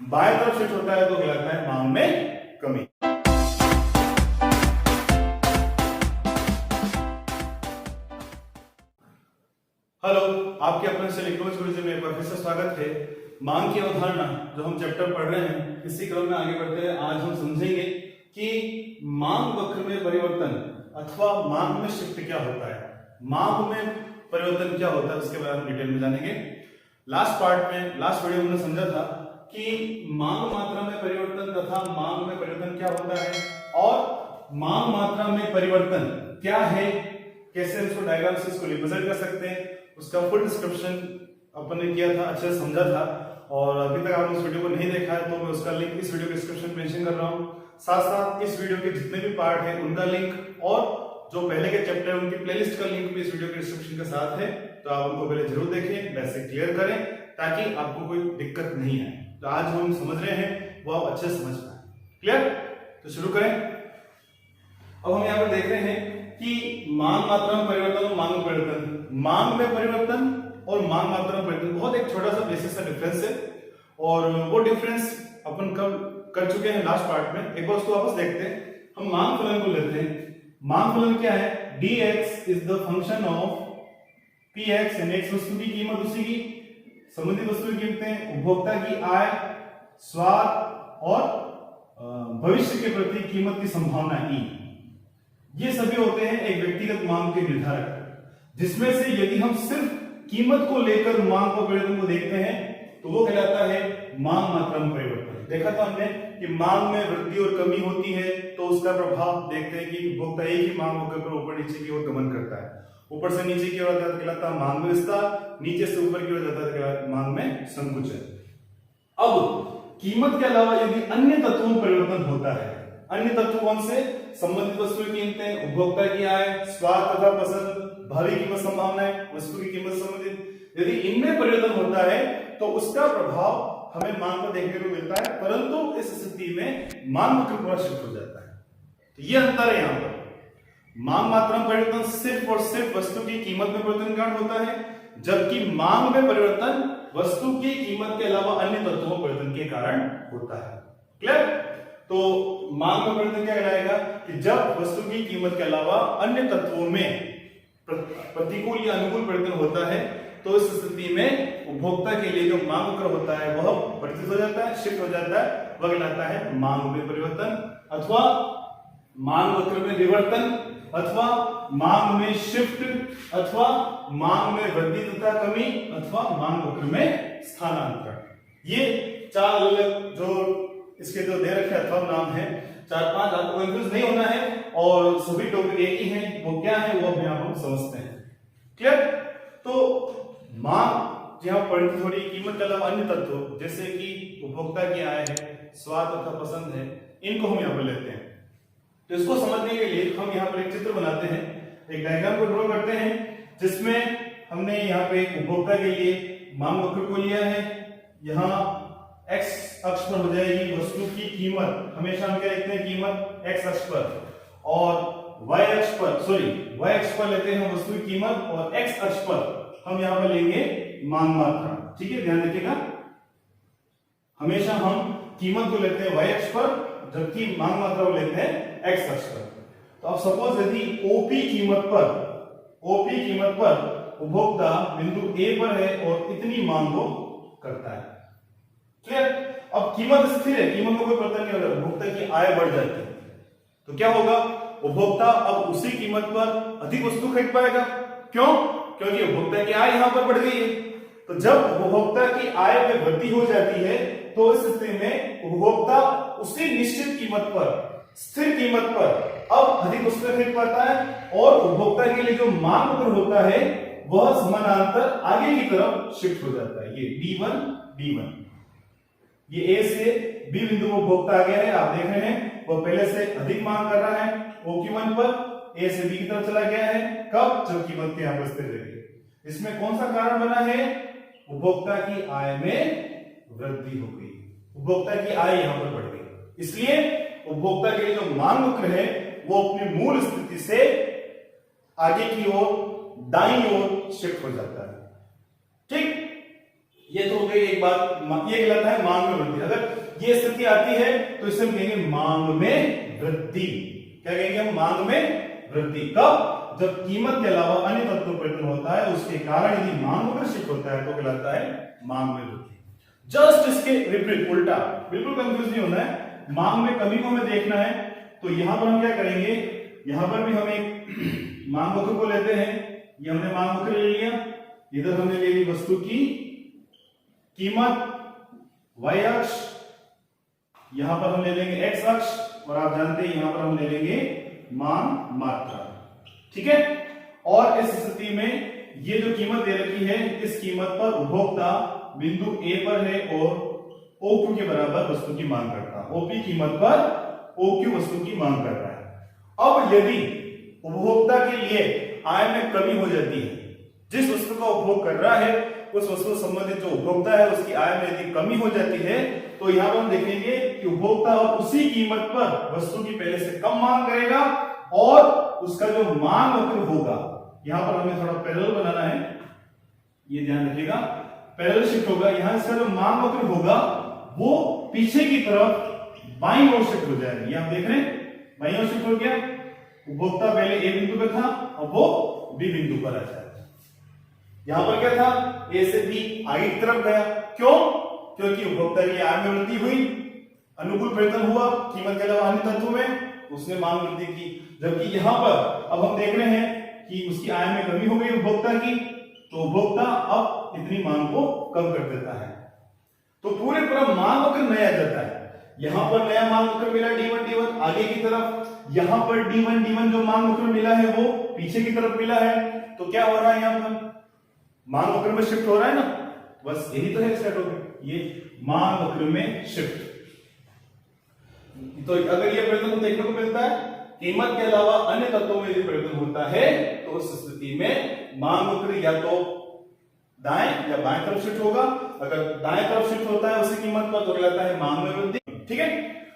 बाएं तरफ शिफ्ट होता है तो कहलाता है मांग में कमी। हेलो, आपके अपने से इलेक्ट्रॉनिक्स गुरुजी में एक बार फिर से स्वागत है। मांग की अवधारणा जो हम चैप्टर पढ़ रहे हैं, इसी क्रम में आगे बढ़ते हैं। आज हम समझेंगे कि मांग वक्र में परिवर्तन अथवा मांग में शिफ्ट क्या होता है, मांग में परिवर्तन क्या होता है, उसके बारे में डिटेल में जानेंगे। लास्ट वीडियो में हमने समझा था कि मांग मात्रा में परिवर्तन तथा मांग में परिवर्तन क्या होता है और मांग मात्रा में परिवर्तन क्या है, कैसे उसको डायग्राम से इसको रिप्रेजेंट कर सकते हैं, उसका फुल डिस्क्रिप्शन अपन ने किया था, अच्छे से समझा था। और अभी तक आपने उस वीडियो को नहीं देखा है तो मैं उसका लिंक इस वीडियो के डिस्क्रिप्शन में मेंशन कर रहा हूं। साथ साथ इस वीडियो के जितने भी पार्ट है उनका लिंक और जो पहले के चैप्टर है उनकी प्लेलिस्ट का लिंक भी इस वीडियो के डिस्क्रिप्शन के साथ है, तो आप उनको पहले जरूर देखें, बेसिक क्लियर करें ताकि आपको कोई दिक्कत नहीं आए। तो आज हम समझ रहे हैं वो आप अच्छे से समझ पाए। क्लियर? तो शुरू करें। अब हम यहाँ पर देख रहे हैं कि मांग मात्रा में परिवर्तन और मांग में परिवर्तन, मांग में परिवर्तन और मांग मात्रा में परिवर्तन बहुत एक छोटा सा बेसिक सा डिफरेंस है और वो डिफरेंस अपन कब कर चुके हैं लास्ट पार्ट में। एक बार उसको वापस देखते हैं। हम मांग फलन को लेते हैं। मांग फलन क्या है? dx is the function of px, यानी x वस्तु की कीमत, उसी की संबंधित वस्तु की कीमतें, उपभोक्ता की आय, स्वाद और भविष्य के प्रति कीमत की संभावना ई, ये सभी होते हैं एक व्यक्तिगत मांग के निर्धारक, जिसमें से यदि हम सिर्फ कीमत को लेकर मांग को परिवर्तन को देखते हैं तो वो कहलाता है मांग मात्रा में परिवर्तन। देखा था हमने कि मांग में वृद्धि और कमी होती है तो उसका प्रभाव देखते हैं कि उपभोक्ता एक ही मांग होकर ऊपर नीचे की ओर गमन करता है। ऊपर से नीचे की ओर जाता है कहलाता है मांग में विस्तार, नीचे से ऊपर की ओर जाता है कहलाता है मांग में संकुचन। अब कीमत के अलावा यदि अन्य तत्वों में परिवर्तन होता है, अन्य तत्व कौन से? संबंधित वस्तु की कीमतें, उपभोक्ता की आय, स्वाद तथा पसंद, भावी कीमत संभावनाएं, वस्तु की कीमत संबंधित, यदि इनमें परिवर्तन होता है तो उसका प्रभाव हमें मांग पर देखने को मिलता है, परंतु इस स्थिति में मांग वक्र पूरा शिफ्ट हो जाता है। तो ये अंतर है। यहाँ पर मांग मात्रा में परिवर्तन सिर्फ और सिर्फ वस्तु की कीमत में परिवर्तन के कारण होता है, जबकि मांग में परिवर्तन वस्तु की कीमत के अलावा अन्य तत्वों में परिवर्तन के कारण होता है। क्लियर? तो मांग में परिवर्तन क्या कहलाएगा कि जब वस्तु की कीमत के अलावा अन्य तत्वों में प्रतिकूल या अनुकूल परिवर्तन होता है तो इस स्थिति में उपभोक्ता के लिए जो मांग वक्र होता है वह परिवर्तित हो जाता है, शिफ्ट हो जाता है, वह कहलाता है मांग में परिवर्तन अथवा मांग वक्र में विवर्तन अथवा मांग में शिफ्ट अथवा मांग में वृद्धि तथा कमी अथवा मांग वक्र में स्थानांतरण। ये चार अलग जो इसके जो दे रखे अथवा नाम है, चार पांच, आपको कंफ्यूज नहीं होना है और सभी टॉपिक एक ही हैं। वो क्या है वो अभी हम समझते हैं। क्लियर? तो मांग यहाँ पढ़ती थोड़ी कीमत के अलावा अन्य तत्व जैसे कि उपभोक्ता की आय है, स्वाद तथा पसंद है, इनको हम यहाँ पर लेते हैं। तो इसको समझने के लिए हम यहाँ पर एक चित्र बनाते हैं, एक डायग्राम को ड्रॉ करते हैं जिसमें हमने यहाँ पे उपभोक्ता के लिए मांग वक्र को लिया है। यहाँ x अक्ष पर हो जाएगी वस्तु की कीमत, हमेशा हम क्या लिखते हैं कीमत x अक्ष पर, और y अक्ष पर लेते हैं वस्तु की कीमत और x अक्ष पर हम यहाँ पर लेंगे मांग मात्रा। ठीक है, ध्यान रखिएगा, हमेशा हम कीमत को लेते हैं y अक्ष पर जबकि मांग मात्रा को लेते हैं x अक्ष पर। तो अब सपोज यदि OP कीमत पर उपभोक्ता बिंदु A पर है और इतनी मांग को करता है। क्लियर? अब कीमत स्थिर है, कीमत में कोई परिवर्तन नहीं होगा, उपभोक्ता की आय बढ़ जाती है तो क्या होगा? उपभोक्ता अब उसी कीमत पर अधिक वस्तु खरीद पाएगा। क्यों? क्योंकि उपभोक्ता की आय यहां पर बढ़ गई है। तो जब उपभोक्ता की आय में वृद्धि हो जाती है तो इस स्थिति में उपभोक्ता उसी निश्चित कीमत पर, स्थिर कीमत पर अब अधिक वस्तु खरीद पाता है और उपभोक्ता के लिए जो मांग वक्र होता है वह समानांतर आगे की तरफ शिफ्ट हो जाता है। ये D1, ये A से B बिंदु को उपभोक्ता आ गया है, आप देख रहे हैं वो पहले से अधिक मांग कर रहा है OQ1 पर, A से B की तरफ चला गया है। कब? जब कीमत यहाँ पर स्थिर रही। इसमें कौन सा कारण बना है? उपभोक्ता की आय में वृद्धि हो गई, उपभोक्ता की आय यहां पर बढ़ गई, इसलिए उपभोक्ता के लिए जो मांग वक्र है वो अपनी मूल स्थिति से आगे की ओर दाईं ओर शिफ्ट हो जाता है। ठीक, ये तो हो गई एक बात, ये कहलाता है मांग में वृद्धि। अगर ये स्थिति आती है तो इसे हम कहेंगे मांग में वृद्धि। क्या कहेंगे हम? मांग में वृद्धि। कब? जब कीमत के अलावा अन्य तत्वों में परिवर्तन होता है, उसके कारण यदि मांग में शिफ्ट होता है तो कहलाता है मांग में वृद्धि। जस्ट इसके विपरीत, उल्टा, बिल्कुल कंफ्यूज नहीं होना है। मांग में कमी को हमें देखना है तो यहां पर हम क्या करेंगे, यहां पर भी हम एक मांग वक्र को लेते हैं। ये हमने मांग वक्र ले लिया, इधर हमने ले ली वस्तु की कीमत y अक्ष, यहां पर हम ले लेंगे x अक्ष, और आप जानते हैं यहां पर हम ले लेंगे मांग मात्रा। ठीक है। और इस स्थिति में ये जो कीमत दे रखी है, इस कीमत पर उपभोक्ता बिंदु A पर है और OQ के बराबर वस्तु की मांग करता है। OP कीमत पर OQ वस्तु की मांग कर रहा है। अब यदि उपभोक्ता के लिए आय में कमी हो जाती है, जिस वस्तु का उपभोग कर रहा है उस वस्तु से संबंधित जो उपभोक्ता है उसकी आय में यदि कमी हो जाती है, तो यहां पर हम देखेंगे कि उपभोक्ता उसी कीमत पर वस्तु की पहले से कम मांग करेगा और उसका जो मांग वक्र होगा, यहां पर हमें थोड़ा पैरेलल बनाना है, ये ध्यान रखिएगा, पैरेलल शिफ्ट होगा। यहां इसका जो मांग वक्र होगा वो पीछे की तरफ बाईं ओर शिफ्ट हो जाएगा। ये आप देख रहे हैं, बाईं ओर शिफ्ट हो गया। उपभोक्ता पहले ए बिंदु पे था, अब वो बी बिंदु पर आ जाएगा। यहां पर क्या था, ए से बी आगे की तरफ गया। क्यों? क्योंकि उपभोक्ता की आय में वृद्धि हुई, अनुकूल परिवर्तन हुआ कीमत के अलावा अन्य तत्वों में, उसने मांग वृद्धि की। जबकि यहां पर अब हम देख रहे हैं कि उसकी आय में कमी हो गई उपभोक्ता की, तो उपभोक्ता अब इतनी मांग को कम कर देता है। तो पूरे पूरा मांग वक्र नया जाता है। यहां पर नया मांग वक्र मिला D1 D1 आगे की तरफ, यहां पर D1 D1 जो मांग वक्र मिला है वो पीछे की तरफ मिला है। तो क्या हो रहा है, यहां पर मांग वक्र में शिफ्ट हो रहा है ना, बस यही तो है स्टेट हो गया, ये मांग वक्र में शिफ्ट। तो अगर ये परिवर्तन देखने को मिलता है, कीमत के अलावा अन्य तत्वों में यदि परिवर्तन होता है, तो उस स्थिति में मांग वक्र या तो दाएं या बाएं तरफ शिफ्ट होगा। अगर दाएं तरफ शिफ्ट होता है उसी कीमत पर, तो कहलाता है मांग में वृद्धि। ठीक है।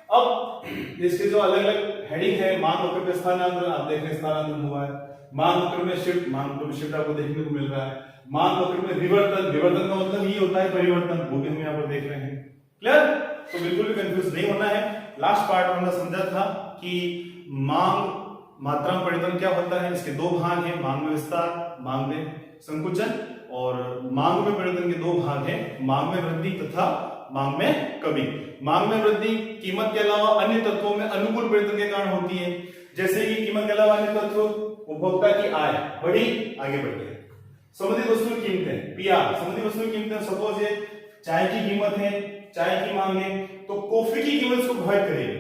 अब इसके जो अलग अलग हेडिंग है, मांग वक्र पे स्थानांतरण, आप देख रहे हैं स्थानांतरण हुआ है। मांग वक्र में शिफ्ट, मांग वक्र में शिफ्ट आपको देखने को मिल रहा है। मांग वक्र में विवर्तन, विवर्तन का मतलब ये होता है परिवर्तन, वो भी हम यहाँ पर देख रहे हैं। क्लियर? तो बिल्कुल भी कंफ्यूज नहीं होना है। लास्ट पार्ट में हमने समझा था कि मांग मात्रा में परिवर्तन क्या होता है, इसके दो भाग हैं, मांग में विस्तार, मांग में संकुचन। और मांग में परिवर्तन के दो भाग हैं, मांग में वृद्धि तथा मांग में कमी। मांग में वृद्धि कीमत के अलावा अन्य तत्वों में अनुकूल परिवर्तन के कारण होती है। जैसे कि कीमत के अलावा अन्य तत्व, उपभोक्ता की आय बढ़ी, आगे बढ़ गया। संबंधित वस्तु की कीमतें, PR, संबंधित वस्तु की कीमतें, सपोज ये चाय की कीमत है, चाय की मांग है, तो कॉफी की कीमत को प्रभावित करेगी।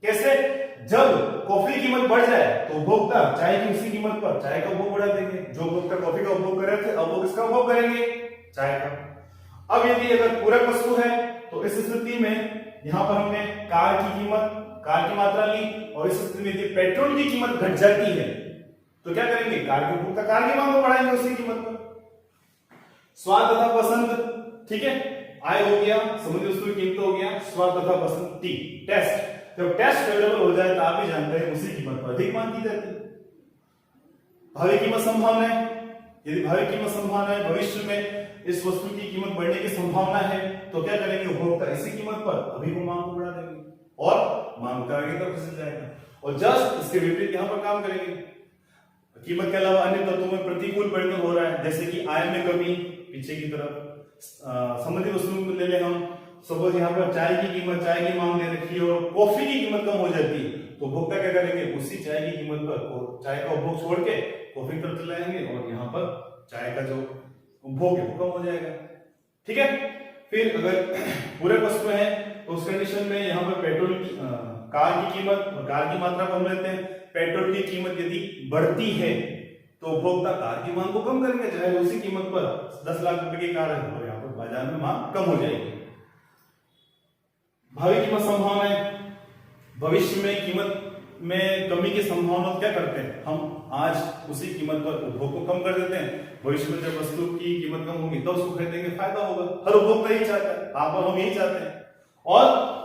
कैसे? जब कॉफी की कीमत बढ़ जाए तो उपभोक्ता चाय की उसी कीमत पर चाय का उपभोग बढ़ा देंगे। जो उपभोक्ता कॉफी का उपभोग कर रहे थे, अब वो किसका उपभोग करेंगे? चाय का। अब यदि अगर पूरक वस्तु है तो इस स्थिति में यहां पर हमने कार की कीमत, कार की मात्रा ली, और इस स्थिति में यदि पेट्रोल की कीमत घट जाती है तो क्या करेंगे? कार के उपभोक्ता कार की मांग को बढ़ाएंगे उसी कीमत पर। स्वाद तथा पसंद, ठीक है, आय हो गया, समुद्री वस्तु की कीमत हो गया, स्वाद तथा पसंद। T, टेस्ट, जब टेस्ट अवेलेबल हो जाए तो आप भी जानते हैं उसी कीमत पर अधिक मांग की जाती है। भावी कीमत संभावना, यदि भावी कीमत संभावना है, भविष्य में इस वस्तु की कीमत बढ़ने की संभावना है, तो क्या करेंगे? उपभोक्ता इसी कीमत पर अभी वो मांग को बढ़ा देंगे और मांग का आगे तक खिसक जाएगा। और जस्ट इसके विपरीत यहां पर काम करेंगे। कीमत के अलावा अन्य तत्वों में प्रतिकूल परिवर्तन हो रहा है, जैसे कि आय में कमी, पीछे की तरफ। संबंधित वस्तुओं को ले लें हम, सपोज यहाँ पर चाय की कीमत, चाय की मांग दे रखी है और कॉफी की कीमत कम हो जाती है, तो उपभोक्ता क्या करेंगे? उसी चाय की कीमत पर चाय का उपभोग छोड़ के कॉफी की तरफ चले जाएंगे और यहाँ पर चाय का जो उपभोग है वो कम हो जाएगा। ठीक है। फिर अगर पूरक वस्तु है तो उस कंडीशन में यहाँ पर पेट्रोल की, कार की कीमत और कार की मात्रा को हम लेते हैं। पेट्रोल की कीमत यदि बढ़ती है तो उपभोक्ता कार की मांग को कम करेंगे, चाहे उसी कीमत पर 10 लाख रुपए की कार है तो यहाँ पर बाजार में मांग कम हो जाएगी। भावी कीमत संभावनाएं, भविष्य में कीमत में कमी की संभावना क्या करते हैं? हम आज उसी कीमत पर उपभोग को कम कर देते हैं, भविष्य में जब वस्तु की कीमत कम होगी तो उसको खरीदेंगे, फायदा होगा। हर उपभोक्ता यही चाहता है, आप और हम यही चाहते हैं। और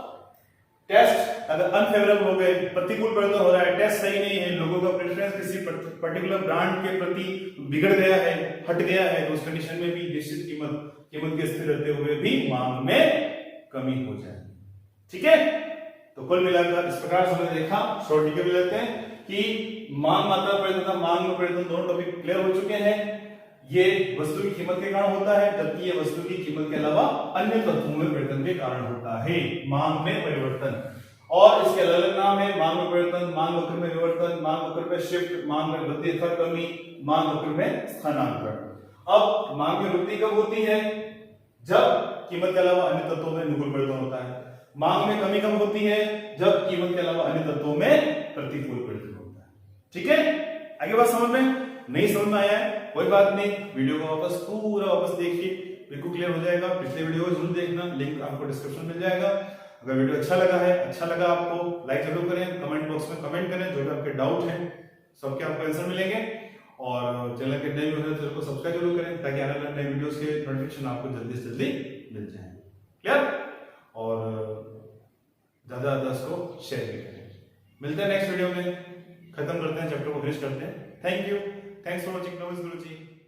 टेस्ट अगर अनफेवरेबल हो गए, प्रतिकूल परिवर्तन हो रहा है, टेस्ट सही नहीं है, लोगों का प्रेफरेंस किसी पर्टिकुलर ब्रांड के प्रति बिगड़ गया है, हट गया है, तो उस कंडीशन में भी निश्चित कीमत के स्थिर रहते हुए भी मांग में कमी हो जाए। ठीक है, तो कुल मिलाकर इस प्रकार से हमने देखा, शॉर्ट रिव्यू भी लेते हैं कि मांग मात्रा परिवर्तन तथा मांग में परिवर्तन दोनों टॉपिक क्लियर हो चुके हैं। ये वस्तु की कीमत के कारण होता है, जबकि ये वस्तु की कीमत के अलावा अन्य तत्वों में परिवर्तन के कारण होता है, मांग में परिवर्तन। और इसके अलग अलग नाम है, मांग में परिवर्तन, मांग वक्र में विवर्तन, मांग वक्र में शिफ्ट, मांग में वृद्धि अथवा कमी, मांग वक्र में स्थानांतरण। अब मांग में वृद्धि कब होती है? जब कीमत के अलावा अन्य तत्वों में अनुकूल परिवर्तन होता है। मांग में कमी कब होती है? जब कीमत के अलावा अन्य तत्वों में प्रतिकूल परिवर्तन होता है। ठीक है, आगे बात समझ में? नहीं समझ में आया है कोई बात नहीं, वीडियो को पूरा वापस देखिए, बिल्कुल क्लियर हो जाएगा। पिछले वीडियो को जरूर देखना, लिंक आपको डिस्क्रिप्शन मिल जाएगा। अगर वीडियो अच्छा लगा आपको लाइक जरूर करें, कमेंट बॉक्स में कमेंट करें, जो भी आपके डाउट हैं सबके आपको आंसर मिलेंगे। और चैनल के नए व्यूअर्स चैनल को सब्सक्राइब जरूर करें, ताकि आने वाले नए वीडियोस के नोटिफिकेशन आपको जल्दी से जल्दी मिल जाए। क्लियर? और ज्यादा इसको शेयर भी करें। मिलते हैं नेक्स्ट वीडियो में, खत्म करते हैं चैप्टर को, फिनिश करते हैं। Thank you, thanks for watching. नमस्ते गुरुजी।